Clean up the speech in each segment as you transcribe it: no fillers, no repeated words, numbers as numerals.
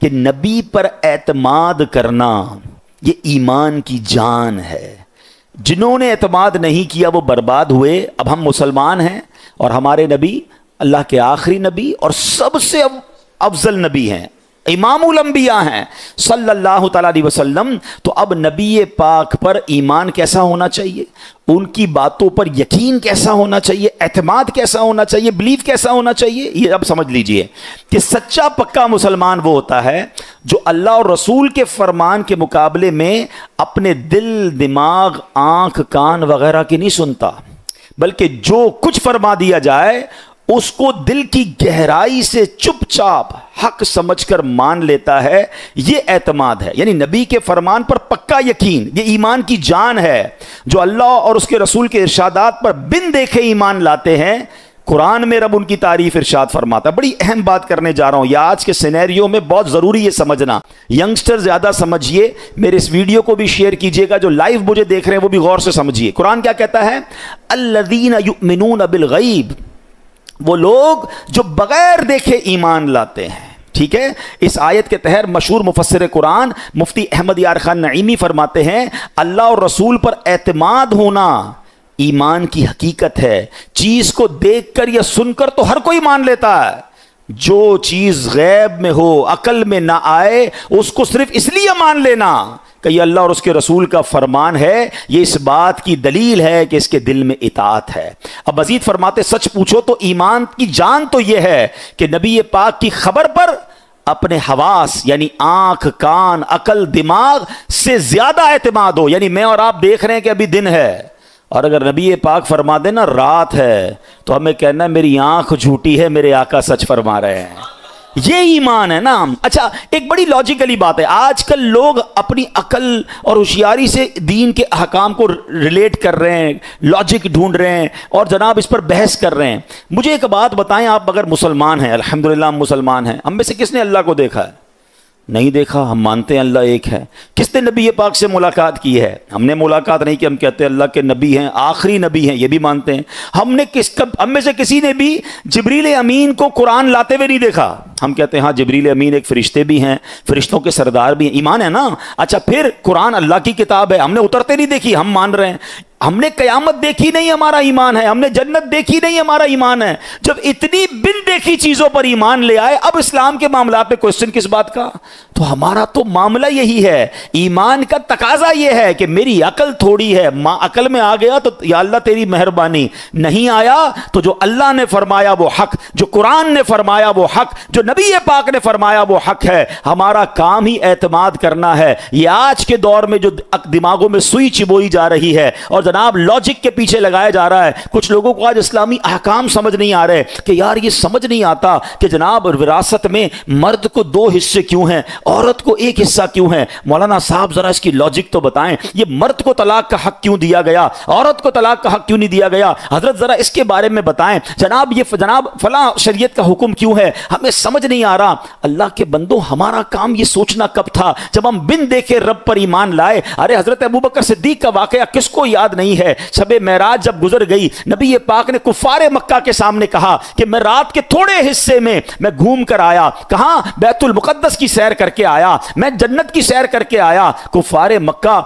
کہ نبی پر اعتماد کرنا یہ ایمان کی جان ہے. جنہوں نے اعتماد نہیں کیا وہ برباد ہوئے. اب ہم مسلمان ہیں اور ہمارے نبی اللہ کے آخری نبی اور سب سے افضل نبی ہیں, امام الانبیاء ہیں صلی اللہ تعالیٰ علیہ وسلم. تو اب نبی پاک پر ایمان کیسا ہونا چاہیے, ان کی باتوں پر یقین کیسا ہونا چاہیے, اعتماد کیسا ہونا چاہیے, بلیف کیسا ہونا چاہیے, یہ اب سمجھ لیجئے کہ سچا پکا مسلمان وہ ہوتا ہے جو اللہ اور رسول کے فرمان کے مقابلے میں اپنے دل, دماغ, آنکھ, کان وغیرہ کی نہیں سنتا, بلکہ جو کچھ فرما دیا جائے اس کو دل کی گہرائی سے چپ چاپ حق سمجھ کر مان لیتا ہے. یہ اعتماد ہے, یعنی نبی کے فرمان پر پکا یقین, یہ ایمان کی جان ہے. جو اللہ اور اس کے رسول کے ارشادات پر بن دیکھے ایمان لاتے ہیں, قرآن میں رب ان کی تعریف ارشاد فرماتا ہے. بڑی اہم بات کرنے جا رہا ہوں, یہ آج کے سینیریو میں بہت ضروری ہے سمجھنا. ینگسٹر زیادہ سمجھیے, میرے اس ویڈیو کو بھی شیئر کیجئے گا, جو لائیو مجھے دیکھ رہے ہیں وہ بھی غور سے سمجھیے. قرآن کیا کہتا ہے؟ الذین یؤمنون بالغیب, وہ لوگ جو بغیر دیکھے ایمان لاتے ہیں. ٹھیک ہے, اس آیت کے تحت مشہور مفسر قرآن مفتی احمد یار خان نعیمی فرماتے ہیں اللہ اور رسول پر اعتماد ہونا ایمان کی حقیقت ہے. چیز کو دیکھ کر یا سن کر تو ہر کوئی مان لیتا ہے, جو چیز غیب میں ہو, عقل میں نہ آئے, اس کو صرف اس لیے مان لینا کہ یہ اللہ اور اس کے رسول کا فرمان ہے, یہ اس بات کی دلیل ہے کہ اس کے دل میں اطاعت ہے. اب مزید فرماتے سچ پوچھو تو ایمان کی جان تو یہ ہے کہ نبی پاک کی خبر پر اپنے حواس یعنی آنکھ, کان, عقل, دماغ سے زیادہ اعتماد ہو. یعنی میں اور آپ دیکھ رہے ہیں کہ ابھی دن ہے, اور اگر نبی پاک فرما دے نا رات ہے, تو ہمیں کہنا ہے میری آنکھ جھوٹی ہے, میرے آقا سچ فرما رہے ہیں. یہ ایمان ہے نا. اچھا, ایک بڑی لاجیکلی بات ہے, آج کل لوگ اپنی عقل اور ہوشیاری سے دین کے احکام کو ریلیٹ کر رہے ہیں, لاجک ڈھونڈ رہے ہیں اور جناب اس پر بحث کر رہے ہیں. مجھے ایک بات بتائیں, آپ اگر مسلمان ہیں, الحمدللہ ہم مسلمان ہیں, ہم میں سے کس نے اللہ کو دیکھا ہے؟ نہیں دیکھا. ہم مانتے ہیں اللہ ایک ہے. کس نے نبی پاک سے ملاقات کی ہے؟ ہم نے ملاقات نہیں کی. ہم کہتے ہیں اللہ کے نبی ہیں, آخری نبی ہیں, یہ بھی مانتے ہیں. ہم میں سے کسی نے بھی جبریل امین کو قرآن لاتے ہوئے نہیں دیکھا. ہم کہتے ہیں ہاں جبریل امین ایک فرشتے بھی ہیں, فرشتوں کے سردار بھی ہیں, ایمان ہے نا. اچھا, پھر قرآن اللہ کی کتاب ہے, ہم نے اترتے نہیں دیکھی, ہم مان رہے ہیں. ہم نے قیامت دیکھی نہیں, ہمارا ایمان ہے. ہم نے جنت دیکھی نہیں, ہمارا ایمان ہے. جب اتنی بن دیکھی چیزوں پر ایمان لے آئے, اب اسلام کے معاملات میں کوشچن کس بات کا؟ تو ہمارا تو معاملہ یہی ہے. ایمان کا تقاضا یہ ہے کہ میری عقل تھوڑی ہے, عقل میں آ گیا تو یا اللہ تیری مہربانی, نہیں آیا تو جو اللہ نے فرمایا وہ حق, جو قرآن نے فرمایا وہ حق, جو نبی پاک نے فرمایا وہ حق ہے. ہمارا کام ہی اعتماد کرنا ہے. یہ آج کے دور میں جو دماغوں میں سوئی چبوئی جا رہی ہے اور جناب لاجک کے پیچھے لگایا جا رہا ہے, کچھ لوگوں کو آج اسلامی احکام سمجھ نہیں آ رہے کہ یار یہ سمجھ نہیں آتا کہ جناب وراثت میں مرد کو 2 حصے کیوں ہیں, عورت کو 1 حصہ کیوں ہے. مولانا صاحب ذرا اس کی لاجک تو بتائیں, یہ مرد کو طلاق کا حق کیوں دیا گیا, عورت کو طلاق کا حق کیوں نہیں دیا گیا؟ حضرت ذرا اس کے بارے میں بتائیں. جناب یہ جناب فلاں شریعت کا حکم کیوں ہے, ہمیں سمجھ نہیں آ رہا. اللہ کے بندوں, ہمارا کام یہ سوچنا کب تھا جب ہم بن دیکھے رب پر ایمان لائے. ارے حضرت ابوبکر صدیق کا واقعہ کس کو یاد نہیں ہے؟ شب معراج جب گزر گئی, نبی پاک نے کفار مکہ کے سامنے کہا کہ میں رات کے تھوڑے حصے میں گھوم کر آیا. کہاں؟ بیت المقدس کی سیر کر کے آیا, میں جنت کی سیر کر کے آیا. کفار مکہ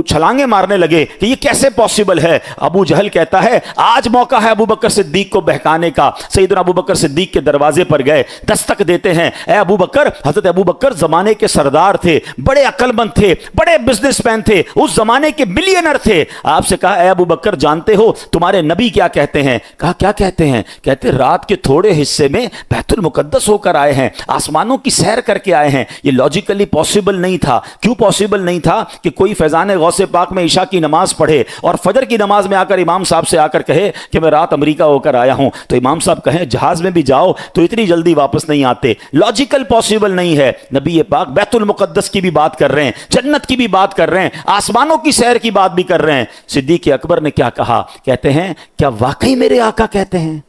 چھلانگیں مارنے لگے کہ یہ کیسے پاسبل ہے. ابو جہل کہتا ہے آج موقع ہے ابوبکر صدیق کو بہکانے کا. سیدنا ابوبکر صدیق کے دروازے پر گئے, دستک دیتے ہیں, اے ابوبکر. حضرت ابوبکر زمانے کے سردار تھے, بڑے عقل مند تھے, بڑے بزنس مین تھے, اس زمانے کے ملینر تھے. آپ سے کہا اے ابوبکر جانتے ہو تمہارے نبی کیا کہتے ہیں؟ کہا کیا کہتے ہیں؟ کہتے رات کے تھوڑے حصے میں بیت المقدس ہو کر آئے ہیں, آسمانوں کی سیر کر کے آئے ہیں. یہ لاجیکلی پاسبل نہیں تھا. کیوں پاسبل نہیں تھا؟ کہ کوئی فیضان غوث پاک میں عشاء کی نماز پڑھے اور فجر کی نماز میں آ کر امام صاحب سے آ کر کہے کہ میں رات امریکہ ہو کر آیا ہوں, تو امام صاحب کہیں جہاز میں بھی جاؤ تو اتنی جلدی واپس نہیں آتے. لاجیکل پاسبل نہیں ہے. نبی پاک بیت المقدس کی بھی بات کر رہے ہیں, جنت کی بھی بات کر رہے ہیں, آسمانوں کی سیر کی بات بھی کر رہے ہیں. صدیق اکبر نے کیا کہا؟ کہتے ہیں کیا واقعی میرے آقا کہتے ہیں؟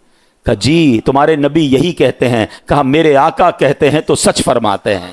کہا جی تمہارے نبی یہی کہتے ہیں. کہا میرے آقا کہتے ہیں تو سچ فرماتے ہیں.